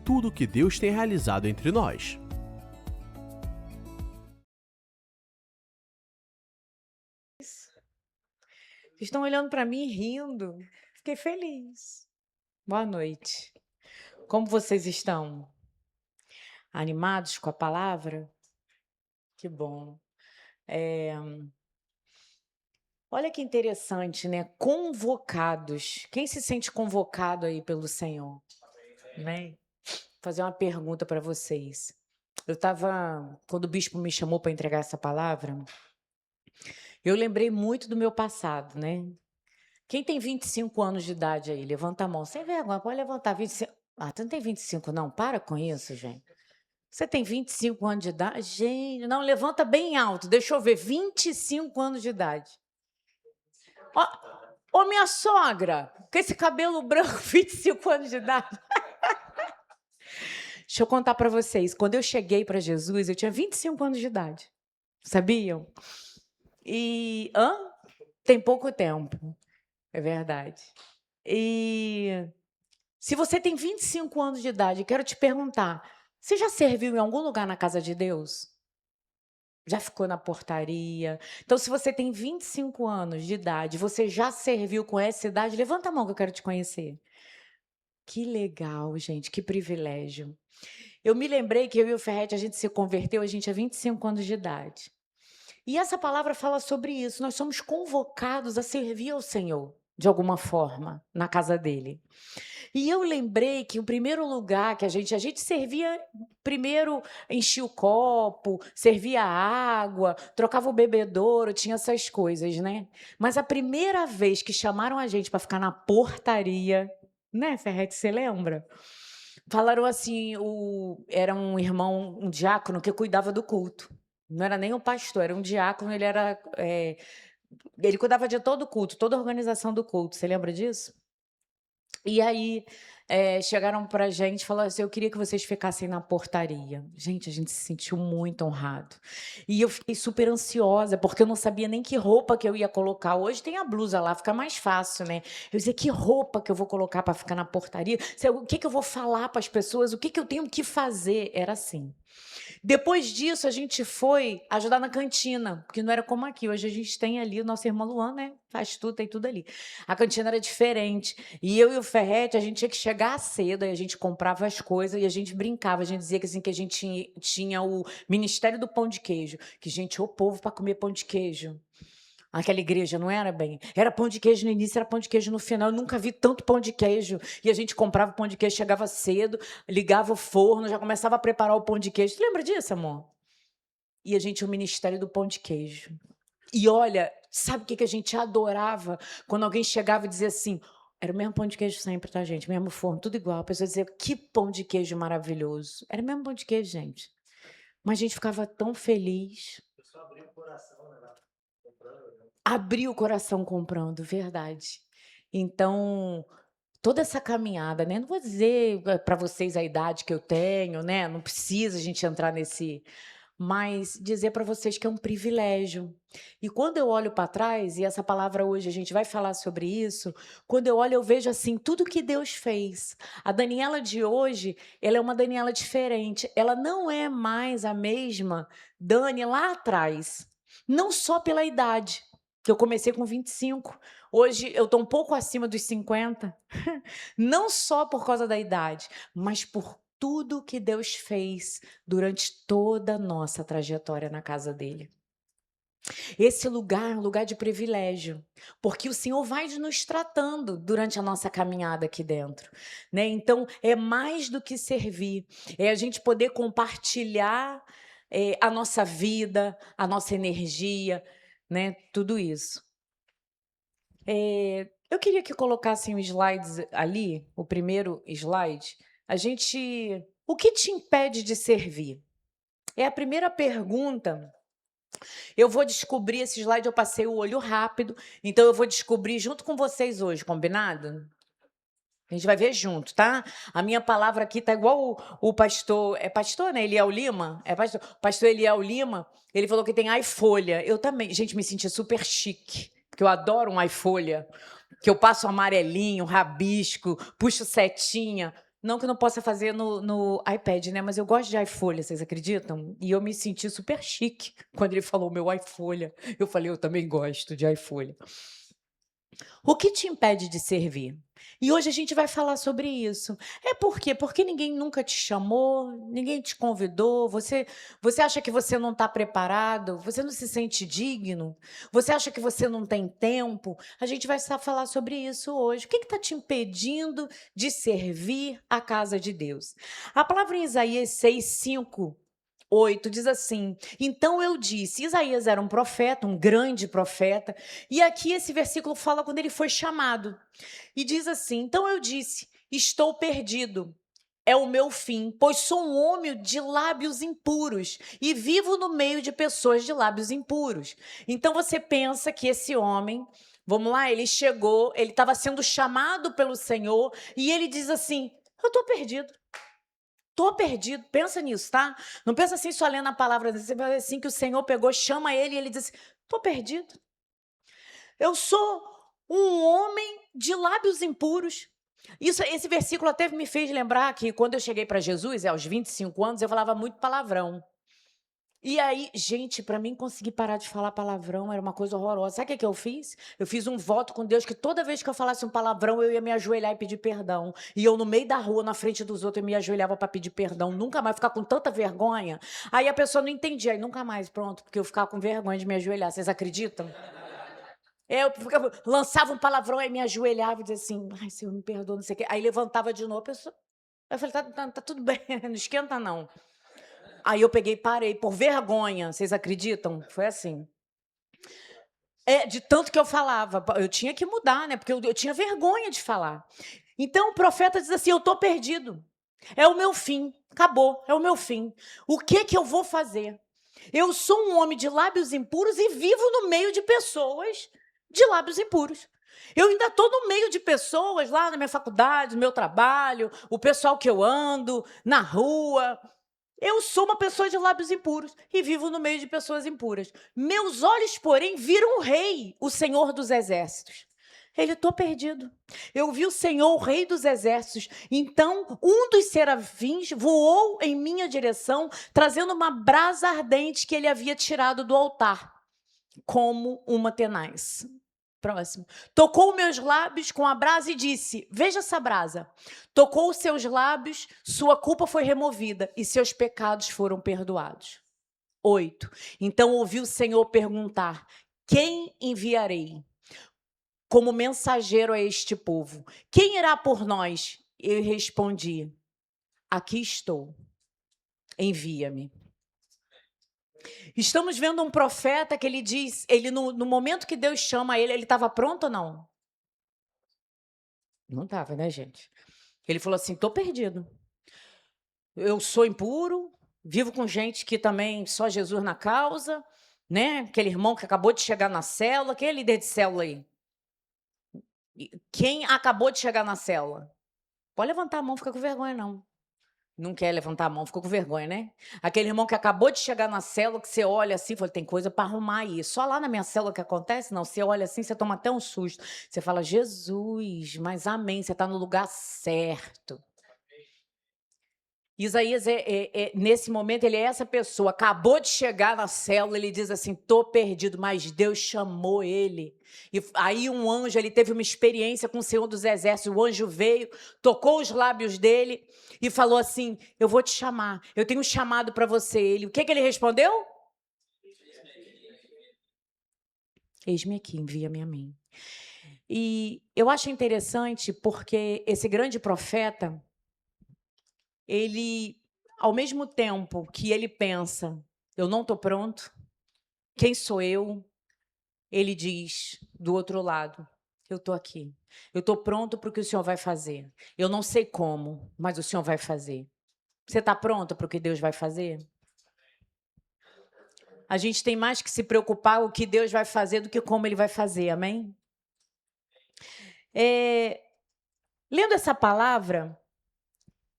tudo que Deus tem realizado entre nós. Estão olhando para mim rindo. Fiquei feliz. Boa noite. Como vocês estão? Animados com a palavra? Que bom. Olha que interessante, né? Convocados. Quem se sente convocado aí pelo Senhor? Né? Vou fazer uma pergunta para vocês. Quando o bispo me chamou para entregar essa palavra, eu lembrei muito do meu passado, né? Quem tem 25 anos de idade aí? Levanta a mão. Sem vergonha, pode levantar. 25. Ah, tu não tem 25, não? Para com isso, gente. Você tem 25 anos de idade? Gente, não, levanta bem alto. Deixa eu ver. 25 anos de idade. Ó, ô, minha sogra, com esse cabelo branco, 25 anos de idade. Deixa eu contar para vocês. Quando eu cheguei para Jesus, eu tinha 25 anos de idade. Sabiam? Tem pouco tempo. É verdade. E se você tem 25 anos de idade, quero te perguntar, você já serviu em algum lugar na casa de Deus? Já ficou na portaria? Então, se você tem 25 anos de idade, você já serviu com essa idade, levanta a mão que eu quero te conhecer. Que legal, gente, que privilégio. Eu me lembrei que eu e o Ferretti, a gente se converteu, a gente tinha 25 anos de idade. E essa palavra fala sobre isso, nós somos convocados a servir ao Senhor, de alguma forma, na casa dele. E eu lembrei que o primeiro lugar que a gente servia, primeiro enchia o copo, servia água, trocava o bebedouro, tinha essas coisas, né? Mas a primeira vez que chamaram a gente para ficar na portaria, né, Ferretti, você lembra? Falaram assim, era um irmão, um diácono que cuidava do culto. Não era nem um pastor, era um diácono, ele cuidava de todo o culto, toda a organização do culto. Você lembra disso? E aí, chegaram pra gente e falaram assim: "Eu queria que vocês ficassem na portaria". Gente, a gente se sentiu muito honrado. E eu fiquei super ansiosa, porque eu não sabia nem que roupa que eu ia colocar. Hoje tem a blusa lá, fica mais fácil, né. Eu dizia: "Que roupa que eu vou colocar para ficar na portaria? O que que eu vou falar para as pessoas? O que que eu tenho que fazer?". Era assim. Depois disso, a gente foi ajudar na cantina, porque não era como aqui. Hoje a gente tem ali o nosso irmão Luan, né? Faz tudo, tem tudo ali. A cantina era diferente. E eu e o Ferretti, a gente tinha que chegar cedo, aí a gente comprava as coisas e a gente brincava. A gente dizia que, assim, que a gente tinha o Ministério do Pão de Queijo, que, gente, o povo para comer pão de queijo. Aquela igreja não era bem. Era pão de queijo no início, era pão de queijo no final. Eu nunca vi tanto pão de queijo. E a gente comprava pão de queijo, chegava cedo, ligava o forno, já começava a preparar o pão de queijo. Você lembra disso, amor? E a gente tinha o ministério do pão de queijo. E olha, sabe o que a gente adorava? Quando alguém chegava e dizia assim, era o mesmo pão de queijo sempre, tá, gente? Mesmo forno, tudo igual. A pessoa dizia, que pão de queijo maravilhoso. Era o mesmo pão de queijo, gente. Mas a gente ficava tão feliz. Abrir o coração comprando, verdade. Então, toda essa caminhada, né, não vou dizer para vocês a idade que eu tenho, né, não precisa a gente entrar mas dizer para vocês que é um privilégio. E quando eu olho para trás, e essa palavra hoje a gente vai falar sobre isso, quando eu olho eu vejo, assim, tudo que Deus fez. A Daniela de hoje, ela é uma Daniela diferente, ela não é mais a mesma Dani lá atrás, não só pela idade, que eu comecei com 25, hoje eu estou um pouco acima dos 50, não só por causa da idade, mas por tudo que Deus fez durante toda a nossa trajetória na casa dele. Esse lugar é um lugar de privilégio, porque o Senhor vai nos tratando durante a nossa caminhada aqui dentro, né? Então, é mais do que servir, é a gente poder compartilhar a nossa vida, a nossa energia, né? Tudo isso. Eu queria que colocassem os slides ali, o primeiro slide. O que te impede de servir? É a primeira pergunta. Eu vou descobrir esse slide, eu passei o olho rápido, então eu vou descobrir junto com vocês hoje, combinado? A gente vai ver junto, tá? A minha palavra aqui tá igual o pastor, é pastor, né? Eliel Lima? É pastor. O pastor Eliel Lima, ele falou que tem iFolha. Eu também, gente, me senti super chique, porque eu adoro um iFolha, que eu passo amarelinho, rabisco, puxo setinha. Não que eu não possa fazer no iPad, né? Mas eu gosto de iFolha, vocês acreditam? E eu me senti super chique quando ele falou meu iFolha. Eu falei, eu também gosto de iFolha. O que te impede de servir? E hoje a gente vai falar sobre isso. É por quê? Porque ninguém nunca te chamou, ninguém te convidou, você acha que você não está preparado, você não se sente digno, você acha que você não tem tempo. A gente vai falar sobre isso hoje. O que está te impedindo de servir a casa de Deus? A palavra em Isaías 6:5 8 diz assim: então eu disse, Isaías era um profeta, um grande profeta, e aqui esse versículo fala quando ele foi chamado, e diz assim: então eu disse, estou perdido, é o meu fim, pois sou um homem de lábios impuros e vivo no meio de pessoas de lábios impuros. Então você pensa que esse homem, vamos lá, ele chegou, ele estava sendo chamado pelo Senhor, e ele diz assim: eu estou perdido. Estou perdido, pensa nisso, tá? Não pensa assim só lendo a palavra, assim que o Senhor pegou, chama ele e ele diz: estou perdido. Eu sou um homem de lábios impuros. Esse versículo até me fez lembrar que quando eu cheguei para Jesus, aos 25 anos, eu falava muito palavrão. E aí, gente, para mim conseguir parar de falar palavrão era uma coisa horrorosa. Sabe o que eu fiz? Eu fiz um voto com Deus que toda vez que eu falasse um palavrão, eu ia me ajoelhar e pedir perdão. E eu, no meio da rua, na frente dos outros, eu me ajoelhava para pedir perdão. Nunca mais ficar com tanta vergonha. Aí a pessoa não entendia. Aí nunca mais, pronto, porque eu ficava com vergonha de me ajoelhar. Vocês acreditam? Eu lançava um palavrão, aí me ajoelhava e dizia assim: ai, Senhor, me perdoa, não sei o quê. Aí levantava de novo, a pessoa. Eu falei: tá tudo bem, não esquenta não. Aí eu peguei e parei, por vergonha, vocês acreditam? Foi assim. De tanto que eu falava, eu tinha que mudar, né? Porque eu tinha vergonha de falar. Então o profeta diz assim: eu estou perdido. É o meu fim. Acabou, é o meu fim. O que eu vou fazer? Eu sou um homem de lábios impuros e vivo no meio de pessoas de lábios impuros. Eu ainda estou no meio de pessoas lá na minha faculdade, no meu trabalho, o pessoal que eu ando, na rua. Eu sou uma pessoa de lábios impuros e vivo no meio de pessoas impuras. Meus olhos, porém, viram o rei, o Senhor dos exércitos. Ele, estou perdido. Eu vi o Senhor, o rei dos exércitos. Então, um dos serafins voou em minha direção, trazendo uma brasa ardente que ele havia tirado do altar, como uma tenaz. Próximo. Tocou meus lábios com a brasa e disse: veja essa brasa. Tocou os seus lábios, sua culpa foi removida e seus pecados foram perdoados. 8. Então ouvi o Senhor perguntar: quem enviarei como mensageiro a este povo? Quem irá por nós? Eu respondi: aqui estou, envia-me. Estamos vendo um profeta que ele diz, ele no momento que Deus chama ele estava pronto ou não? Não estava, né, gente? Ele falou assim: estou perdido. Eu sou impuro, vivo com gente que também só Jesus na causa, né? Aquele irmão que acabou de chegar na célula. Quem é líder de célula aí? Quem acabou de chegar na célula? Pode levantar a mão, fica com vergonha, não. Não quer levantar a mão, ficou com vergonha, né? Aquele irmão que acabou de chegar na célula, que você olha assim, fala, tem coisa para arrumar aí. Só lá na minha célula que acontece? Não, você olha assim, você toma até um susto. Você fala: Jesus, mas amém, você está no lugar certo. Isaías, nesse momento, ele é essa pessoa, acabou de chegar na célula, ele diz assim: estou perdido, mas Deus chamou ele. E aí um anjo, ele teve uma experiência com o Senhor dos Exércitos, o anjo veio, tocou os lábios dele e falou assim: eu vou te chamar, eu tenho um chamado para você. Ele, o que ele respondeu? Eis-me aqui, envia-me a mim. E eu acho interessante porque esse grande profeta, ele, ao mesmo tempo que ele pensa: eu não estou pronto, quem sou eu? Ele diz, do outro lado: eu estou aqui, eu estou pronto para o que o Senhor vai fazer. Eu não sei como, mas o Senhor vai fazer. Você está pronto para o que Deus vai fazer? A gente tem mais que se preocupar com o que Deus vai fazer do que como Ele vai fazer, amém? Lendo essa palavra,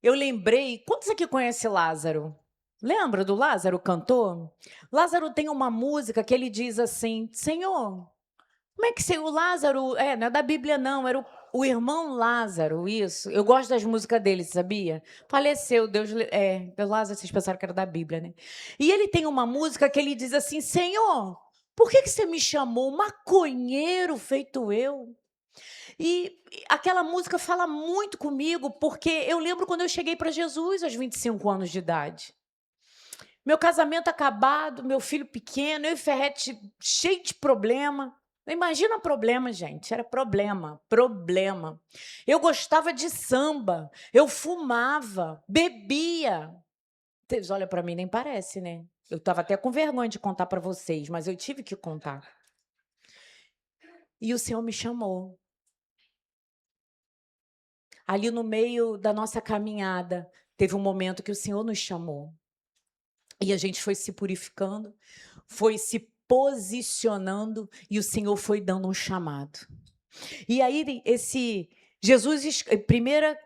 eu lembrei, quantos aqui conhecem Lázaro? Lembra do Lázaro, o cantor? Lázaro tem uma música que ele diz assim: Senhor, como é que o Lázaro, não é da Bíblia não, era o irmão Lázaro, isso, eu gosto das músicas dele, sabia? Faleceu, Deus... Lázaro, vocês pensaram que era da Bíblia, né? E ele tem uma música que ele diz assim, Senhor, por que você me chamou maconheiro feito eu? E aquela música fala muito comigo, porque eu lembro quando eu cheguei para Jesus aos 25 anos de idade. Meu casamento acabado, meu filho pequeno, eu e Ferrete cheio de problema. Imagina problema, gente, era problema. Eu gostava de samba, eu fumava, bebia. Vocês olham para mim, nem parece, né? Eu estava até com vergonha de contar para vocês, mas eu tive que contar. E o Senhor me chamou. Ali no meio da nossa caminhada, teve um momento que o Senhor nos chamou. E a gente foi se purificando, foi se posicionando e o Senhor foi dando um chamado. E aí, Jesus, 1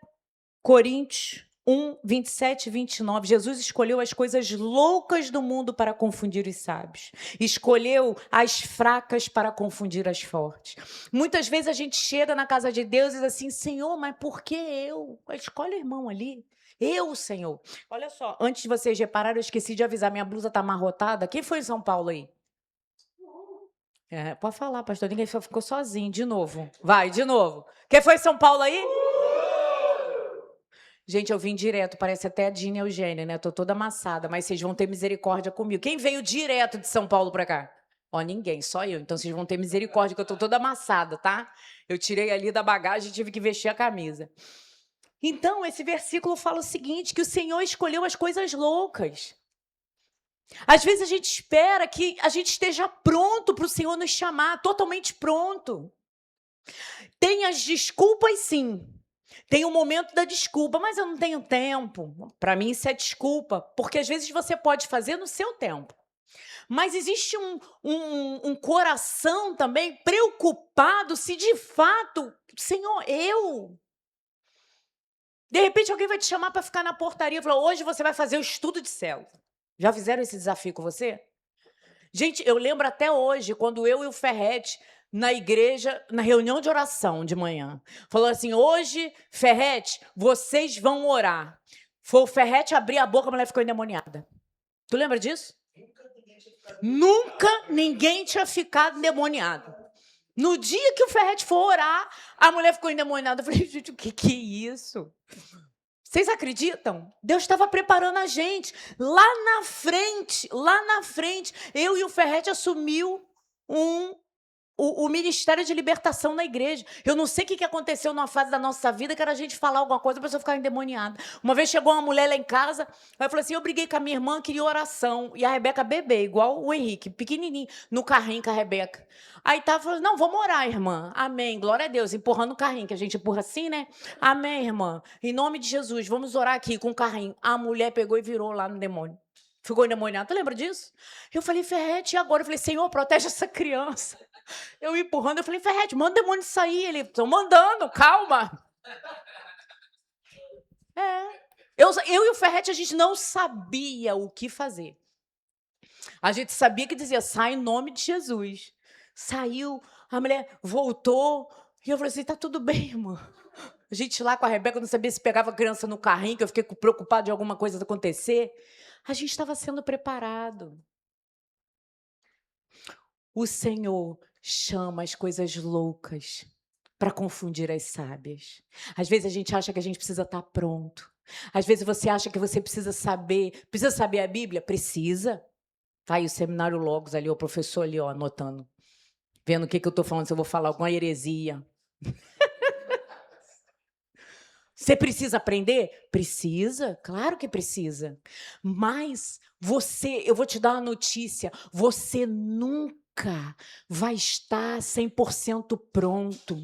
Coríntios 1, 27 e 29, Jesus escolheu as coisas loucas do mundo para confundir os sábios. Escolheu as fracas para confundir as fortes. Muitas vezes a gente chega na casa de Deus e diz assim, Senhor, mas por que eu? Escolhe o irmão ali. Eu, Senhor. Olha só, antes de vocês repararem, eu esqueci de avisar, minha blusa está amarrotada. Quem foi em São Paulo aí? Pode falar, pastor, ninguém ficou sozinho, de novo. Vai, de novo. Quem foi em São Paulo aí? Gente, eu vim direto, parece até a Dina Eugênia, né? Tô toda amassada, mas vocês vão ter misericórdia comigo. Quem veio direto de São Paulo para cá? Ó, ninguém, só eu. Então vocês vão ter misericórdia, que eu tô toda amassada, tá? Eu tirei ali da bagagem e tive que vestir a camisa. Então, esse versículo fala o seguinte, que o Senhor escolheu as coisas loucas. Às vezes a gente espera que a gente esteja pronto para o Senhor nos chamar, totalmente pronto. Tem as desculpas, sim. Tem o momento da desculpa, mas eu não tenho tempo. Para mim, isso é desculpa, porque às vezes você pode fazer no seu tempo. Mas existe um coração também preocupado se de fato, Senhor, De repente alguém vai te chamar para ficar na portaria e falar, hoje você vai fazer o estudo de célula. Já fizeram esse desafio com você? Gente, eu lembro até hoje, quando eu e o Ferrete, na igreja, na reunião de oração de manhã, falou assim, hoje, Ferrete, vocês vão orar. Foi o Ferrete abrir a boca, a mulher ficou endemoniada. Tu lembra disso? Nunca ninguém tinha ficado endemoniado. No dia que o Ferrete for orar, a mulher ficou endemoniada. Eu falei, gente, o que é isso? Vocês acreditam? Deus estava preparando a gente. Lá na frente, eu e o Ferrete assumiu o ministério de libertação na igreja. Eu não sei o que aconteceu numa fase da nossa vida, que era a gente falar alguma coisa, a pessoa ficar endemoniada. Uma vez chegou uma mulher lá em casa, ela falou assim, eu briguei com a minha irmã, queria oração. E a Rebeca bebê, igual o Henrique, pequenininho, no carrinho com a Rebeca. Aí tava falando, não, vamos orar, irmã. Amém, glória a Deus, empurrando o carrinho, que a gente empurra assim, né? Amém, irmã. Em nome de Jesus, vamos orar aqui com o carrinho. A mulher pegou e virou lá no demônio. Ficou endemoniada. Tu lembra disso? Eu falei, Ferrete, e agora? Eu falei, Senhor, protege essa criança. Eu empurrando, eu falei, Ferrete, manda o demônio sair. Ele, estou mandando, calma. Eu e o Ferrete, a gente não sabia o que fazer. A gente sabia que dizia, sai em nome de Jesus. Saiu, a mulher voltou, e eu falei assim, tá tudo bem, irmã. A gente lá com a Rebeca, não sabia se pegava a criança no carrinho, que eu fiquei preocupada de alguma coisa acontecer. A gente estava sendo preparado. O Senhor chama as coisas loucas para confundir as sábias. Às vezes a gente acha que a gente precisa estar pronto. Às vezes você acha que você precisa saber a Bíblia? Precisa. Tá aí o seminário Logos ali, o professor ali, ó, anotando. Vendo o que eu estou falando, se eu vou falar alguma heresia. Você precisa aprender? Precisa, claro que precisa. Mas eu vou te dar uma notícia, você nunca vai estar 100% pronto.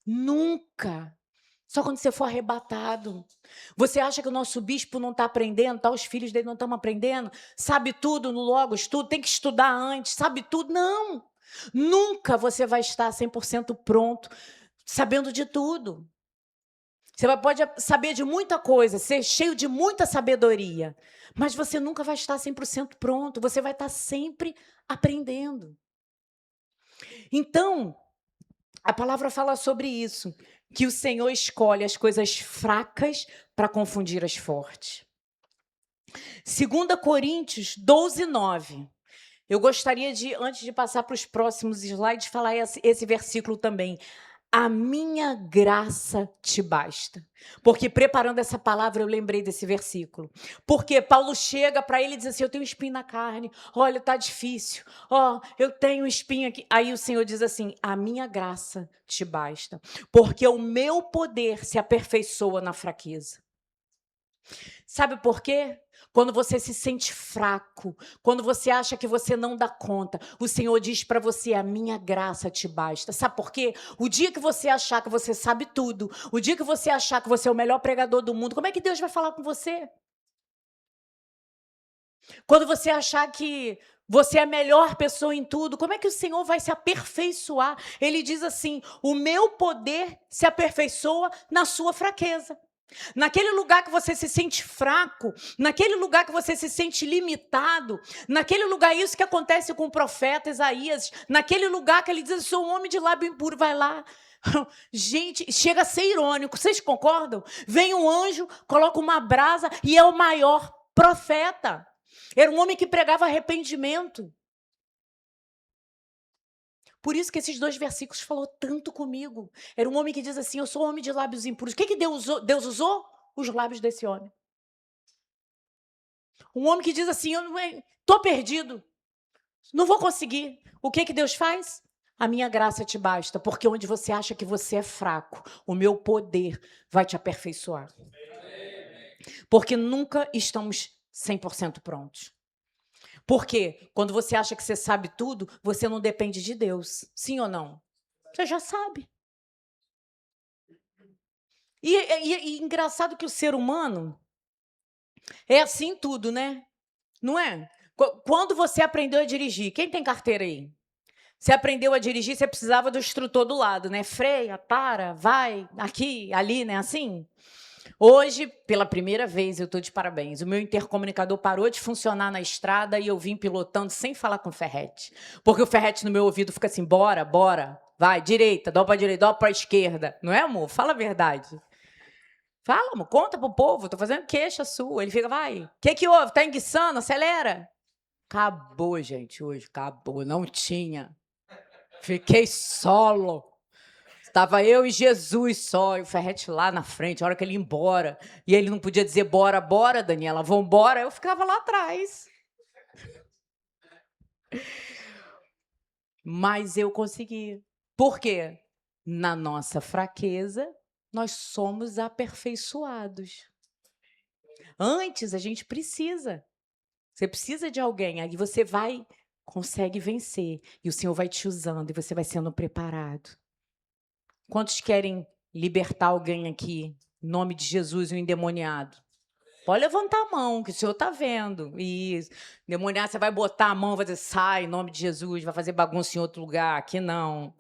Nunca. Só quando você for arrebatado. Você acha que o nosso bispo não está aprendendo, tá? Os filhos dele não estão aprendendo? Sabe tudo no Logos, tudo, tem que estudar antes, sabe tudo? Não. Nunca você vai estar 100% pronto, sabendo de tudo. Você pode saber de muita coisa, ser cheio de muita sabedoria, mas você nunca vai estar 100% pronto, você vai estar sempre aprendendo. Então, A palavra fala sobre isso, que o Senhor escolhe as coisas fracas para confundir as fortes. 2 Coríntios 12:9. Eu gostaria de, antes de passar para os próximos slides, falar esse versículo também. A minha graça te basta. Porque preparando essa palavra eu lembrei desse versículo. Porque Paulo chega para ele e diz assim, eu tenho espinho na carne, olha, está difícil, eu tenho espinho aqui. Aí o Senhor diz assim, a minha graça te basta. Porque o meu poder se aperfeiçoa na fraqueza. Sabe por quê? Quando você se sente fraco, quando você acha que você não dá conta, o Senhor diz para você, a minha graça te basta. Sabe por quê? O dia que você achar que você sabe tudo, o dia que você achar que você é o melhor pregador do mundo, como é que Deus vai falar com você? Quando você achar que você é a melhor pessoa em tudo, como é que o Senhor vai se aperfeiçoar? Ele diz assim, o meu poder se aperfeiçoa na sua fraqueza. Naquele lugar que você se sente fraco, naquele lugar que você se sente limitado, naquele lugar, isso que acontece com o profeta Isaías, naquele lugar que ele diz, eu sou um homem de lábio impuro, vai lá. Gente, chega a ser irônico, vocês concordam? Vem um anjo, coloca uma brasa e é o maior profeta. Era um homem que pregava arrependimento. Por isso que esses 2 versículos falou tanto comigo. Era um homem que diz assim, eu sou um homem de lábios impuros. O que Deus usou? Os lábios desse homem. Um homem que diz assim, eu estou perdido, não vou conseguir. O que Deus faz? A minha graça te basta, porque onde você acha que você é fraco, o meu poder vai te aperfeiçoar. Porque nunca estamos 100% prontos. Porque quando você acha que você sabe tudo, você não depende de Deus. Sim ou não? Você já sabe. E engraçado que o ser humano é assim tudo, né? Não é? Quando você aprendeu a dirigir, quem tem carteira aí? Você aprendeu a dirigir, você precisava do instrutor do lado, né? Freia, para, vai, aqui, ali, né? Assim. Hoje, pela primeira vez, eu estou de parabéns. O meu intercomunicador parou de funcionar na estrada e eu vim pilotando sem falar com o ferrete. Porque o ferrete no meu ouvido fica assim, bora, bora, vai, direita, dobra para a direita, dobra para a esquerda. Não é, amor? Fala a verdade. Fala, amor, conta pro povo, tô fazendo queixa sua. Ele fica, vai, o que houve? Tá enguiçando? Acelera. Acabou, gente, hoje, acabou, não tinha. Fiquei solo. Estava eu e Jesus só, e o ferrete lá na frente, a hora que ele ia embora. E ele não podia dizer, bora, bora, Daniela, vambora. Eu ficava lá atrás. Mas eu consegui. Por quê? Na nossa fraqueza, nós somos aperfeiçoados. Antes, a gente precisa. Você precisa de alguém, aí você consegue vencer. E o Senhor vai te usando, e você vai sendo preparado. Quantos querem libertar alguém aqui, em nome de Jesus, o endemoniado? Pode levantar a mão, que o Senhor está vendo. Isso. Endemoniado, você vai botar a mão, vai dizer, sai, em nome de Jesus, vai fazer bagunça em outro lugar. Aqui não.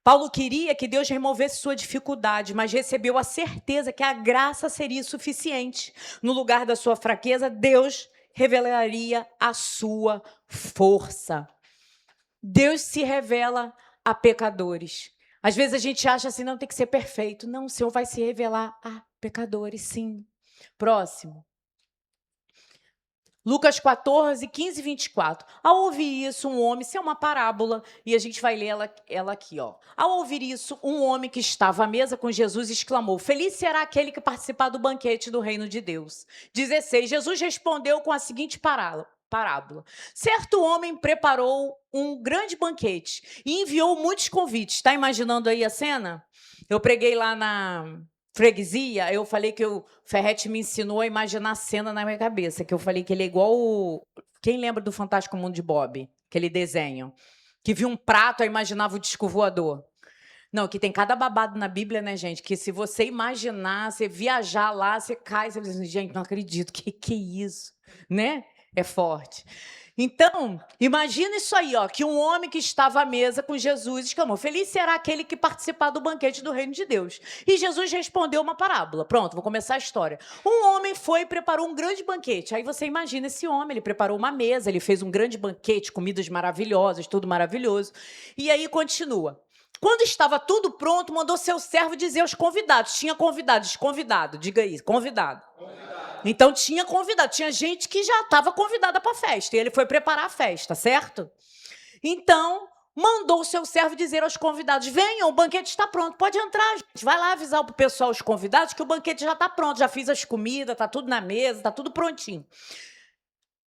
Paulo queria que Deus removesse sua dificuldade, mas recebeu a certeza que a graça seria suficiente. No lugar da sua fraqueza, Deus revelaria a sua força. Deus se revela a pecadores. Às vezes a gente acha assim, não, tem que ser perfeito. Não, o Senhor vai se revelar a pecadores, sim. Próximo. Lucas 14, 15 e 24. Ao ouvir isso, um homem, isso é uma parábola, e a gente vai ler ela aqui. Ao ouvir isso, um homem que estava à mesa com Jesus exclamou, feliz será aquele que participar do banquete do reino de Deus. 16. Jesus respondeu com a seguinte parábola. Certo homem preparou um grande banquete e enviou muitos convites. Está imaginando aí a cena? Eu preguei lá na freguesia, eu falei que o Ferrete me ensinou a imaginar a cena na minha cabeça, que eu falei que ele é igual quem lembra do Fantástico Mundo de Bob? Aquele desenho. Que viu um prato, aí imaginava o disco voador. Não, que tem cada babado na Bíblia, né, gente? Que se você imaginar, você viajar lá, você cai, você diz, gente, não acredito, que é isso? Né? É forte. Então, imagina isso aí, ó, que um homem que estava à mesa com Jesus exclamou: feliz será aquele que participar do banquete do reino de Deus. E Jesus respondeu uma parábola. Pronto, vou começar a história. Um homem foi e preparou um grande banquete. Aí você imagina esse homem, ele preparou uma mesa, ele fez um grande banquete, comidas maravilhosas, tudo maravilhoso. E aí continua. Quando estava tudo pronto, mandou seu servo dizer aos convidados. Tinha convidados, convidado, diga isso, convidado. Então tinha convidado, tinha gente que já estava convidada para a festa, e ele foi preparar a festa, certo? Então, mandou o seu servo dizer aos convidados: venham, o banquete está pronto, pode entrar, gente. Vai lá avisar o pessoal, os convidados, que o banquete já está pronto, já fiz as comidas, está tudo na mesa, está tudo prontinho.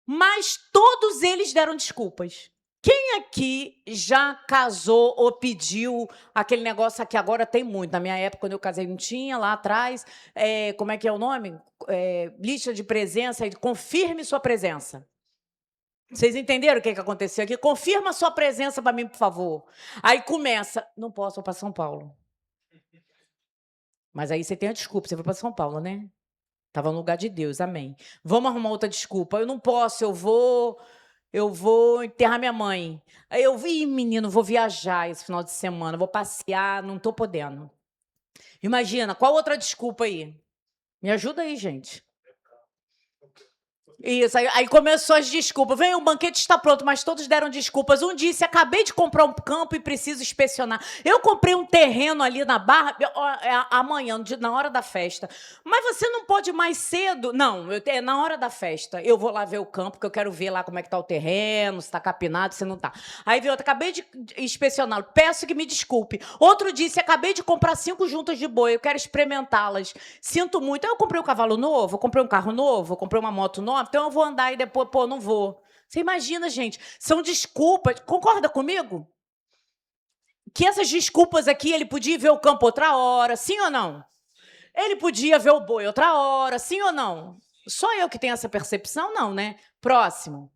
Mas todos eles deram desculpas. Quem aqui já casou ou pediu aquele negócio aqui? Agora tem muito. Na minha época, quando eu casei, não tinha, lá atrás. Como é que é o nome? Lista de presença. Confirme sua presença. Vocês entenderam o que aconteceu aqui? Confirma sua presença para mim, por favor. Aí começa. Não posso, vou para São Paulo. Mas aí você tem a desculpa, você foi para São Paulo, né? Estava no lugar de Deus, amém. Vamos arrumar outra desculpa. Eu não posso, eu vou enterrar minha mãe. Aí eu vi, menino, vou viajar esse final de semana, vou passear, não estou podendo. Imagina, qual outra desculpa aí? Me ajuda aí, gente. Isso, aí começou as desculpas. Vem, o banquete está pronto, mas todos deram desculpas. Um disse: acabei de comprar um campo e preciso inspecionar. Eu comprei um terreno ali na Barra, amanhã, na hora da festa. Mas você não pode ir mais cedo? Não, na hora da festa. Eu vou lá ver o campo, porque eu quero ver lá como é que está o terreno, se está capinado, se não está. Aí veio outro: acabei de inspecioná-lo, peço que me desculpe. Outro disse: acabei de comprar 5 juntas de boi, eu quero experimentá-las. Sinto muito. Aí eu comprei um cavalo novo, eu comprei um carro novo, eu comprei uma moto nova, então eu vou andar e depois, não vou. Você imagina, gente, são desculpas. Concorda comigo? Que essas desculpas aqui, ele podia ver o campo outra hora, sim ou não? Ele podia ver o boi outra hora, sim ou não? Só eu que tenho essa percepção? Não, né? Próximo.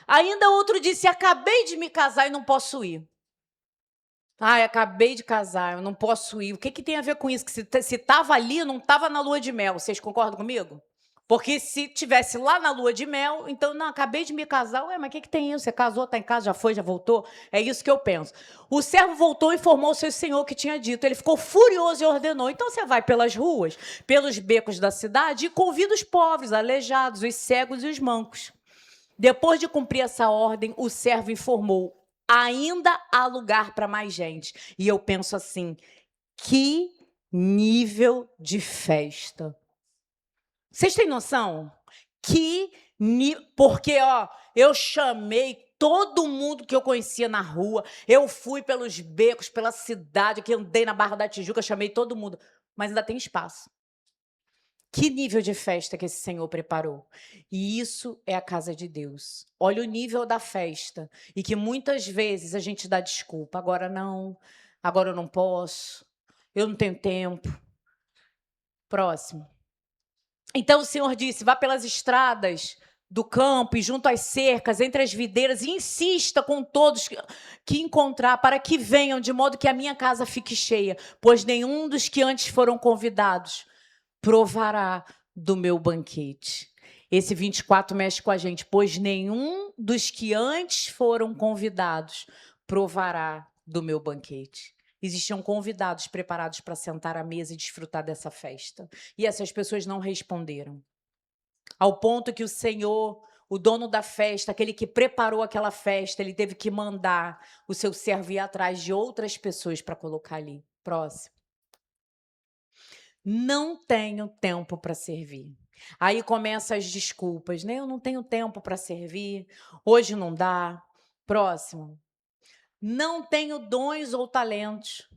Ainda outro disse: acabei de me casar e não posso ir. Acabei de casar, eu não posso ir. O que tem a ver com isso? Que se estava ali, não estava na lua de mel. Vocês concordam comigo? Porque se tivesse lá na lua de mel, então, não, acabei de me casar. Ué, mas o que tem isso? Você casou, está em casa, já foi, já voltou? É isso que eu penso. O servo voltou e informou o seu senhor o que tinha dito. Ele ficou furioso e ordenou: então você vai pelas ruas, pelos becos da cidade e convida os pobres, aleijados, os cegos e os mancos. Depois de cumprir essa ordem, o servo informou: ainda há lugar para mais gente. E eu penso assim: que nível de festa! Vocês têm noção? Porque, eu chamei todo mundo que eu conhecia na rua, eu fui pelos becos, pela cidade, que andei na Barra da Tijuca, chamei todo mundo, mas ainda tem espaço. Que nível de festa que esse Senhor preparou. E isso é a casa de Deus. Olha o nível da festa. E que muitas vezes a gente dá desculpa. Agora eu não posso, eu não tenho tempo. Próximo. Então o Senhor disse: vá pelas estradas do campo e junto às cercas, entre as videiras, e insista com todos que encontrar, para que venham, de modo que a minha casa fique cheia, pois nenhum dos que antes foram convidados provará do meu banquete. Esse 24 mexe com a gente: pois nenhum dos que antes foram convidados provará do meu banquete. Existiam convidados preparados para sentar à mesa e desfrutar dessa festa. E essas pessoas não responderam. Ao ponto que o Senhor, o dono da festa, aquele que preparou aquela festa, ele teve que mandar o seu servo ir atrás de outras pessoas para colocar ali. Próximo. Não tenho tempo para servir. Aí começam as desculpas, né? Eu não tenho tempo para servir, hoje não dá. Próximo. Não tenho dons ou talentos.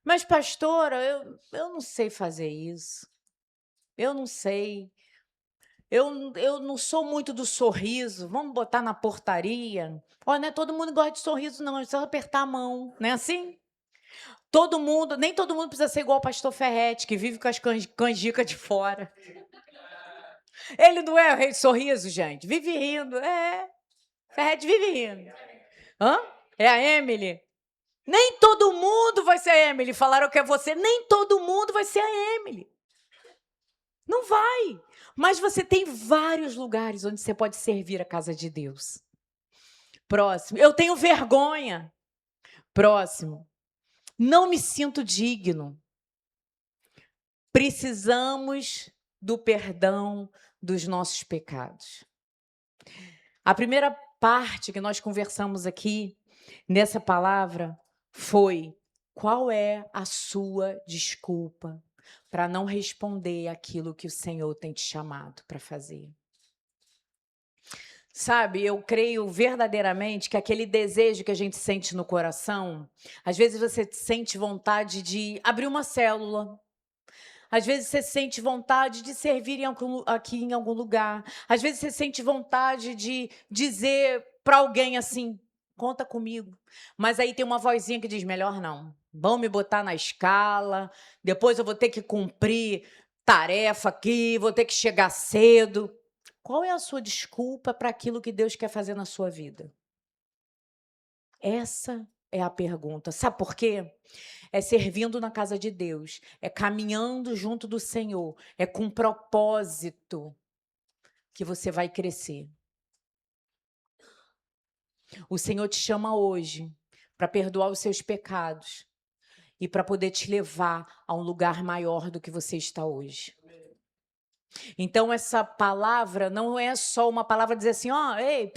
Mas, pastora, eu não sei fazer isso. Eu não sei. Eu não sou muito do sorriso. Vamos botar na portaria. Olha, não é todo mundo gosta de sorriso, não. É só apertar a mão. Não é assim? Nem todo mundo precisa ser igual o pastor Ferretti, que vive com as canjicas de fora. Ele não é o rei de sorriso, gente. Vive rindo. Ferretti vive rindo. Hã? É a Emily? Nem todo mundo vai ser a Emily. Falaram que é você. Nem todo mundo vai ser a Emily. Não vai. mas você tem vários lugares onde você pode servir a casa de Deus. Próximo, eu tenho vergonha. Próximo, não me sinto digno. Precisamos do perdão dos nossos pecados. A primeira parte que nós conversamos aqui, nessa palavra, foi: qual é a sua desculpa para não responder aquilo que o Senhor tem te chamado para fazer? Sabe, eu creio verdadeiramente que aquele desejo que a gente sente no coração, às vezes você sente vontade de abrir uma célula, às vezes você sente vontade de servir aqui em algum lugar, às vezes você sente vontade de dizer para alguém assim: conta comigo. Mas aí tem uma vozinha que diz: melhor não, vão me botar na escala, depois eu vou ter que cumprir tarefa aqui, vou ter que chegar cedo. Qual é a sua desculpa para aquilo que Deus quer fazer na sua vida? Essa é a pergunta. Sabe por quê? É servindo na casa de Deus, é caminhando junto do Senhor, é com propósito que você vai crescer. O Senhor te chama hoje para perdoar os seus pecados e para poder te levar a um lugar maior do que você está hoje. Então, essa palavra não é só uma palavra dizer assim: ó, ei,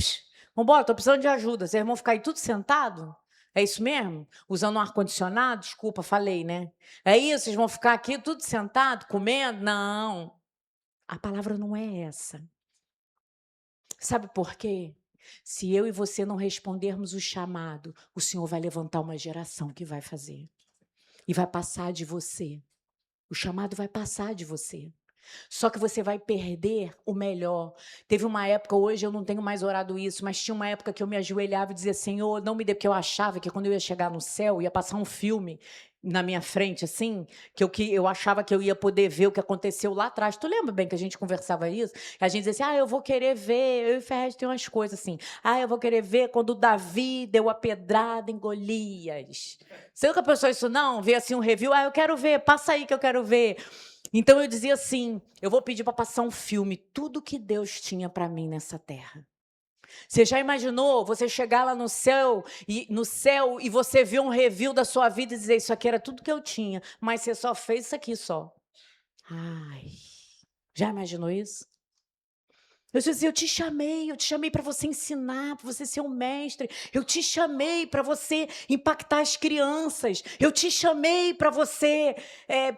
vambora, estou precisando de ajuda. Vocês vão ficar aí tudo sentado? É isso mesmo? Usando um ar-condicionado? Desculpa, falei, né? É isso? Vocês vão ficar aqui tudo sentado, comendo? Não. A palavra não é essa. Sabe por quê? Se eu e você não respondermos o chamado, o Senhor vai levantar uma geração que vai fazer. E vai passar de você. O chamado vai passar de você. Só que você vai perder o melhor. Teve uma época, hoje eu não tenho mais orado isso, mas tinha uma época que eu me ajoelhava e dizia: Senhor, não me dê, porque eu achava que quando eu ia chegar no céu, ia passar um filme na minha frente, assim, que eu achava que eu ia poder ver o que aconteceu lá atrás. Tu lembra bem que a gente conversava isso? A gente dizia assim: eu vou querer ver, eu e o Ferrez tem umas coisas assim, eu vou querer ver quando o Davi deu a pedrada em Golias. Você nunca pensou isso não? Ver assim um review, eu quero ver, passa aí que eu quero ver. Então eu dizia assim: eu vou pedir para passar um filme, tudo que Deus tinha para mim nessa terra. Você já imaginou você chegar lá no céu e você ver um review da sua vida e dizer: isso aqui era tudo que eu tinha, mas você só fez isso aqui só. Ai, já imaginou isso? Eu disse assim: eu te chamei para você ensinar, para você ser um mestre. Eu te chamei para você impactar as crianças. Eu te chamei para você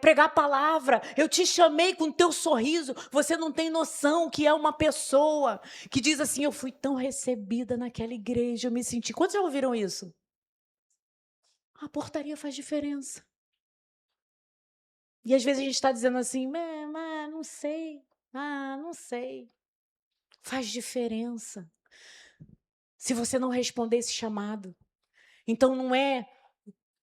pregar a palavra. Eu te chamei com o teu sorriso. Você não tem noção que é uma pessoa que diz assim: eu fui tão recebida naquela igreja, eu me senti... Quantos já ouviram isso? A portaria faz diferença. E às vezes a gente está dizendo assim: não sei, não sei. Faz diferença. Se você não responder esse chamado. Então, não é...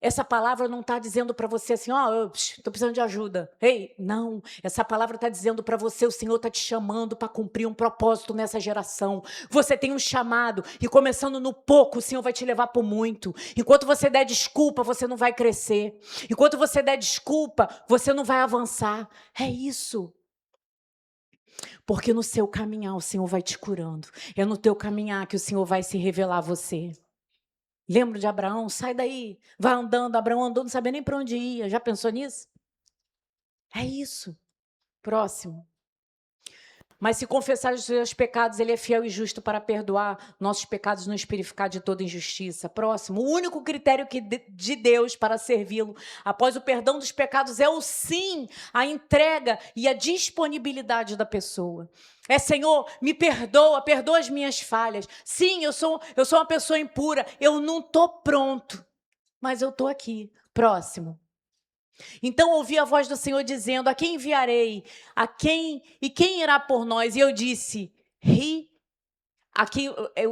Essa palavra não está dizendo para você assim: estou precisando de ajuda. Ei, não. Essa palavra está dizendo para você: o Senhor está te chamando para cumprir um propósito nessa geração. Você tem um chamado e começando no pouco, o Senhor vai te levar para o muito. Enquanto você der desculpa, você não vai crescer. Enquanto você der desculpa, você não vai avançar. É isso. Porque no seu caminhar o Senhor vai te curando. É no teu caminhar que o Senhor vai se revelar a você. Lembra de Abraão? Sai daí, vai andando. Abraão andou, não sabia nem para onde ia. Já pensou nisso? É isso. Próximo. Mas se confessar os seus pecados, ele é fiel e justo para perdoar nossos pecados e nos purificar de toda injustiça. Próximo. O único critério de Deus para servi-lo após o perdão dos pecados é o sim, a entrega e a disponibilidade da pessoa. É: Senhor, me perdoa, perdoa as minhas falhas. Sim, eu sou uma pessoa impura, eu não estou pronto, mas eu estou aqui. Próximo. Então ouvi a voz do Senhor dizendo: a quem enviarei? E quem irá por nós? E eu disse: aqui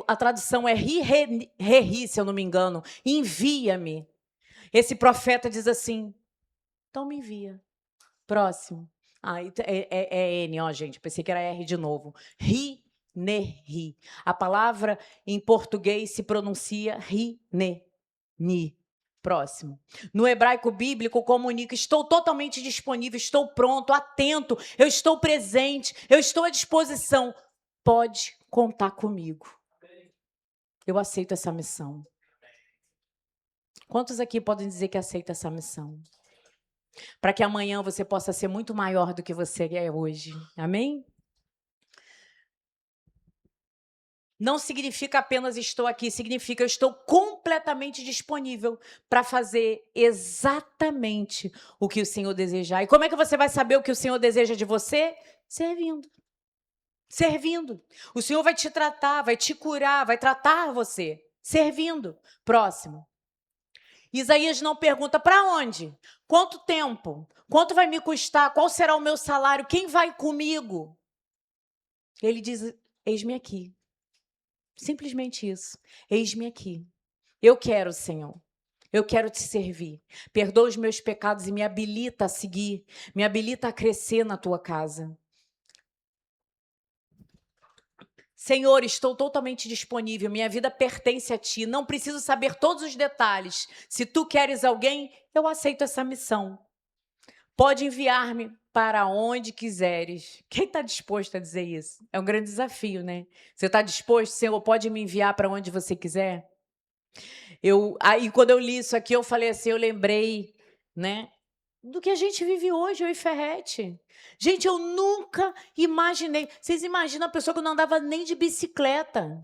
a tradução é ri, se eu não me engano, envia-me. Esse profeta diz assim: então me envia. Próximo. É N, gente, pensei que era R de novo. Ri. A palavra em português se pronuncia ri-ne-ni. Próximo. No hebraico bíblico comunica: estou totalmente disponível, estou pronto, atento, eu estou presente, eu estou à disposição. Pode contar comigo. Eu aceito essa missão. Quantos aqui podem dizer que aceitam essa missão? Para que amanhã você possa ser muito maior do que você é hoje. Amém? Não significa apenas estou aqui, significa eu estou completamente disponível para fazer exatamente o que o Senhor desejar. E como é que você vai saber o que o Senhor deseja de você? Servindo. Servindo. O Senhor vai te tratar, vai te curar, vai tratar você. Servindo. Próximo. Isaías não pergunta para onde, quanto tempo, quanto vai me custar, qual será o meu salário, quem vai comigo? Ele diz: eis-me aqui. Simplesmente isso. Eis-me aqui. Eu quero, Senhor. Eu quero te servir. Perdoa os meus pecados e me habilita a seguir, me habilita a crescer na tua casa. Senhor, estou totalmente disponível, minha vida pertence a ti, não preciso saber todos os detalhes. Se tu queres alguém, eu aceito essa missão. Pode enviar-me para onde quiseres. Quem está disposto a dizer isso? É um grande desafio, né? Você está disposto? Senhor, pode me enviar para onde você quiser? Aí, quando eu li isso aqui, eu falei assim, eu lembrei, né, do que a gente vive hoje, eu e Ferrete. Gente, eu nunca imaginei. Vocês imaginam a pessoa que não andava nem de bicicleta?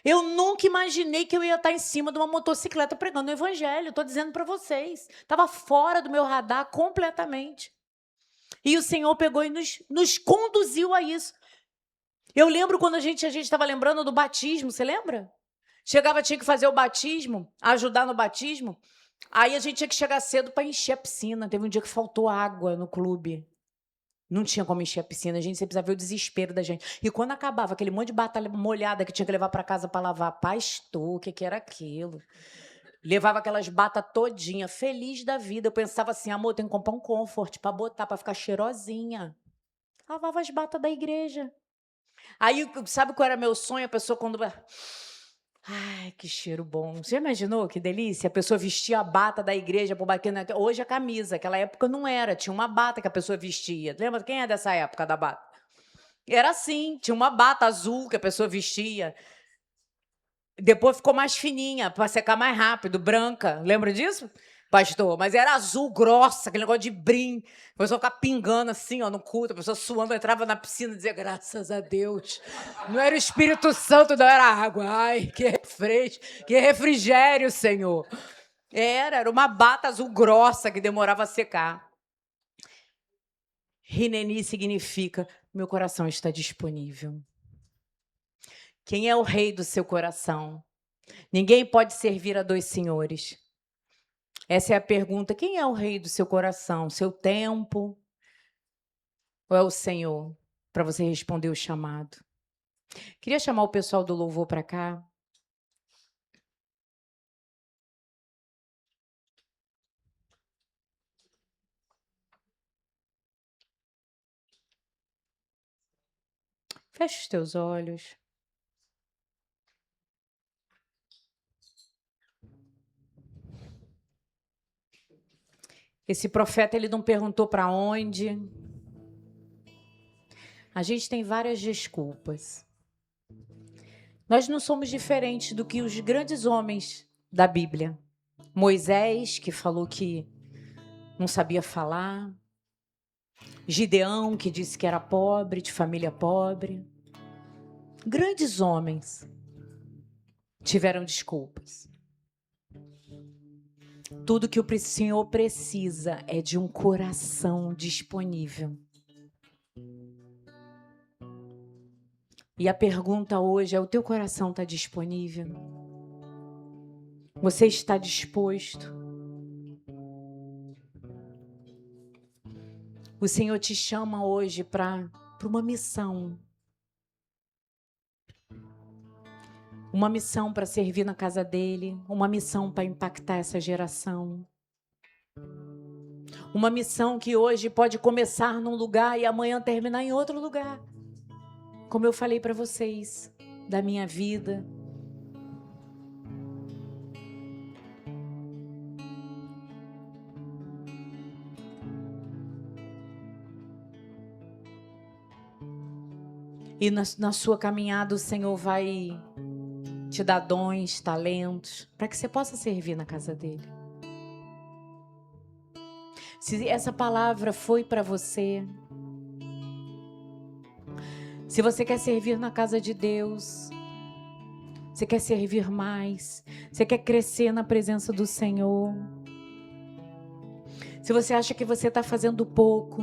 Eu nunca imaginei que eu ia estar em cima de uma motocicleta pregando o evangelho. Estou dizendo para vocês. Estava fora do meu radar completamente. E o Senhor pegou e nos conduziu a isso. Eu lembro quando a gente estava lembrando do batismo, você lembra? Chegava, tinha que fazer o batismo, ajudar no batismo. Aí a gente tinha que chegar cedo para encher a piscina. Teve um dia que faltou água no clube. Não tinha como encher a piscina, gente, você precisava ver o desespero da gente. E quando acabava aquele monte de batalha molhada que tinha que levar para casa para lavar, pastor, o que era aquilo? Levava aquelas batas todinha, feliz da vida. Eu pensava assim, amor, tem que comprar um comfort para botar, para ficar cheirosinha. Lavava as batas da igreja. Aí, sabe qual era meu sonho? A pessoa quando... Ai, que cheiro bom. Você já imaginou que delícia? A pessoa vestia a bata da igreja por baquena. Hoje a camisa, aquela época não era. Tinha uma bata que a pessoa vestia. Lembra? Quem é dessa época da bata? Era assim, tinha uma bata azul que a pessoa vestia. Depois ficou mais fininha, para secar mais rápido, branca. Lembra disso, pastor? Mas era azul, grossa, aquele negócio de brim. A pessoa ficava pingando assim, ó, no culto, a pessoa suando, entrava na piscina e dizia, graças a Deus. Não era o Espírito Santo, não era água. Ai, que refrigério, Senhor. Era uma bata azul grossa que demorava a secar. Hineni significa, meu coração está disponível. Quem é o rei do seu coração? Ninguém pode servir a dois senhores. Essa é a pergunta. Quem é o rei do seu coração? Seu tempo? Ou é o Senhor? Para você responder o chamado. Queria chamar o pessoal do louvor para cá. Feche os teus olhos. Esse profeta, ele não perguntou para onde. A gente tem várias desculpas. Nós não somos diferentes do que os grandes homens da Bíblia. Moisés, que falou que não sabia falar. Gideão, que disse que era pobre, de família pobre. Grandes homens tiveram desculpas. Tudo que o Senhor precisa é de um coração disponível. E a pergunta hoje é: o teu coração está disponível? Você está disposto? O Senhor te chama hoje para uma missão. Uma missão para servir na casa dele. Uma missão para impactar essa geração. Uma missão que hoje pode começar num lugar e amanhã terminar em outro lugar. Como eu falei para vocês, da minha vida. E na sua caminhada o Senhor vai te dar dons, talentos, para que você possa servir na casa dele. Se essa palavra foi para você, se você quer servir na casa de Deus, você quer servir mais, você quer crescer na presença do Senhor, se você acha que você está fazendo pouco,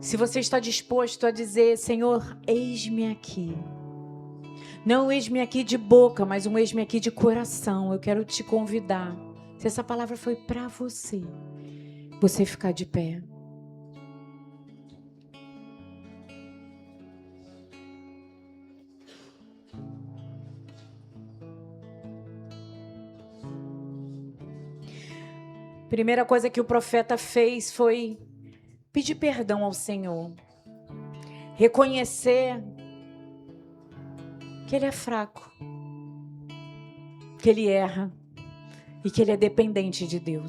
se você está disposto a dizer: Senhor, eis-me aqui. Não um eis-me aqui de boca, mas um eis-me aqui de coração. Eu quero te convidar. Se essa palavra foi para você, você ficar de pé. Primeira coisa que o profeta fez foi pedir perdão ao Senhor. Reconhecer que ele é fraco, que ele erra e que ele é dependente de Deus.